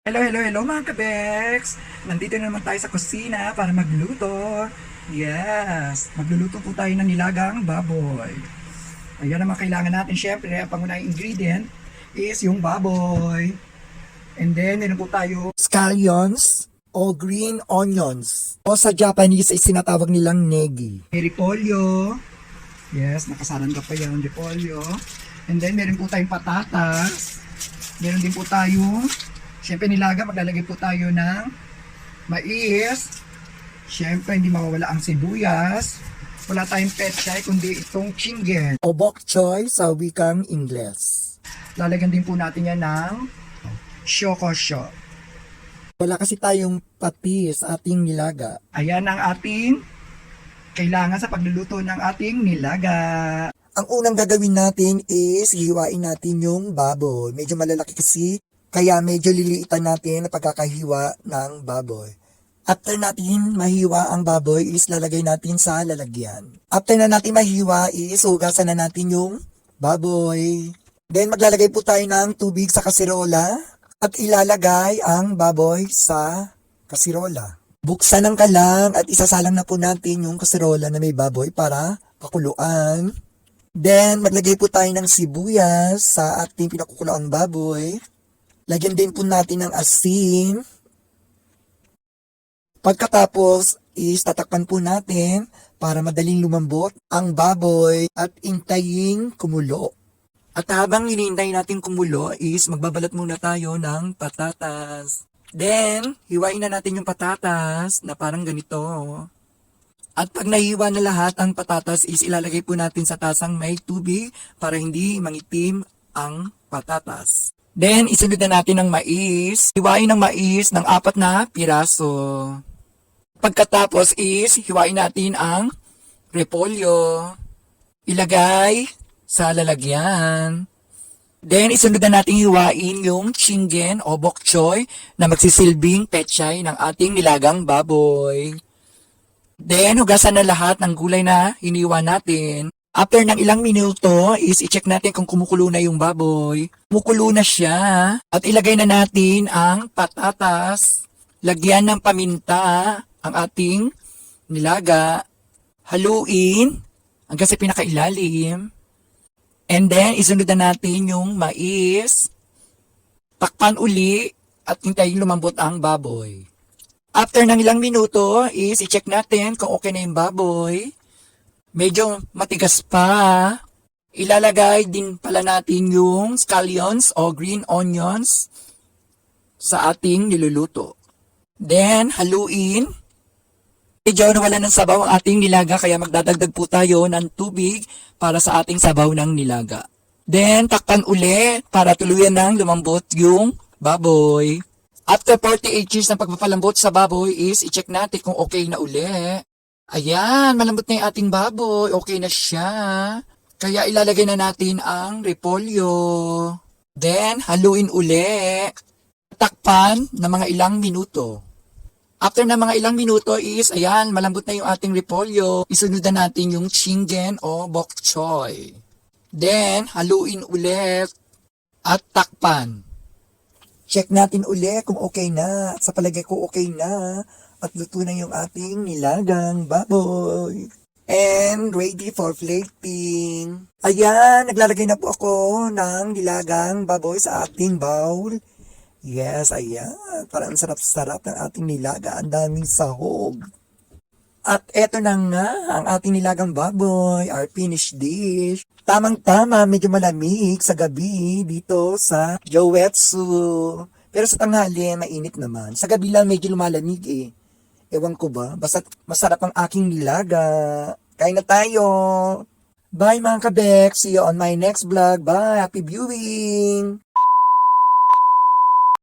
Hello, hello, hello mga kabeks! Nandito na naman tayo sa kusina para magluto. Yes, magluluto po tayo ng nilagang baboy. Ayan naman kailangan natin syempre. Ang pangunahing ingredient is yung baboy. And then meron po tayo scallions o green onions. O sa Japanese ay sinatawag nilang negi. May repolyo. Yes, nakasaran ka pa yan, repolyo. And then meron po tayong patatas. Meron din po tayong siyempre nilaga, maglalagay po tayo ng mais. Siyempre hindi mawawala ang sibuyas. Wala tayong pechay kundi itong chingen o bok choy sa wikang Ingles. Lalagyan din po natin yan ng shokosho. Wala kasi tayong patis sa ating nilaga. Ayan ang ating kailangan sa pagluluto ng ating nilaga. Ang unang gagawin natin is hihiwain natin yung baboy. Medyo malalaki kasi, kaya medyo liliitan natin ang pagkakahiwa ng baboy. After natin mahiwa ang baboy is lalagay natin sa lalagyan. After na natin mahiwa is hugasan na natin yung baboy. Then maglalagay po tayo ng tubig sa kasirola at ilalagay ang baboy sa kasirola. Buksan ang kalang at isasalang na po natin yung kasirola na may baboy para pakuluan. Then maglagay po tayo ng sibuyas sa ating pinakukuluang baboy. Lagyan din po natin ng asin. Pagkatapos is tatakpan po natin para madaling lumambot ang baboy at intayin kumulo. At habang hinihintay natin kumulo is magbabalat muna tayo ng patatas. Then, hiwain na natin yung patatas na parang ganito. At pag nahiwa na lahat ang patatas is ilalagay po natin sa tasang may tubig para hindi mangitim ang patatas. Then, isunod na natin ng mais. Hiwain ng mais ng 4 na piraso. Pagkatapos is, hiwain natin ang repolyo. Ilagay sa lalagyan. Then, isunod na natin hiwain yung chingen o bok choy na magsisilbing pechay ng ating nilagang baboy. Then, hugasan na lahat ng gulay na hiniwa natin. After ng ilang minuto is i-check natin kung kumukulo na yung baboy. Kumukulo na siya. At ilagay na natin ang patatas. Lagyan ng paminta ang ating nilaga. Haluin hanggang sa pinakailalim. And then isunod na natin yung mais. Takpan uli at hintayin lumambot ang baboy. After ng ilang minuto is i-check natin kung okay na yung baboy. Medyo matigas pa. Ilalagay din pala natin yung scallions o green onions sa ating niluluto. Then, haluin. Medyo nawala ng sabaw ang ating nilaga kaya magdadagdag po tayo ng tubig para sa ating sabaw ng nilaga. Then, takpan uli para tuluyan ng lumambot yung baboy. After 48 years ng pagpapalambot sa baboy is i-check natin kung okay na uli. Ayan, malambot na yung ating baboy. Okay na siya. Kaya ilalagay na natin ang repolyo. Then, haluin uli. Takpan na mga ilang minuto. After na mga ilang minuto is, ayan, malambot na yung ating repolyo. Isunod na natin yung chingen o bok choy. Then, haluin ulit at takpan. Check natin uli kung okay na. Sa palagay ko okay na. At luto na yung ating nilagang baboy. And ready for plating. Ayan, naglalagay na po ako ng nilagang baboy sa ating bowl. Yes, ayan. Parang sarap-sarap ng ating nilaga. Ang daming sahog. At eto na nga ang ating nilagang baboy, our finished dish. Tamang-tama, medyo malamig sa gabi dito sa Joetsu. Pero sa tanghali, mainit naman. Sa gabi lang medyo lumalamig eh. Ewan ko ba? Basta masarap ang aking nilaga. Kain na tayo. Bye mga kabek. See you on my next vlog. Bye. Happy viewing.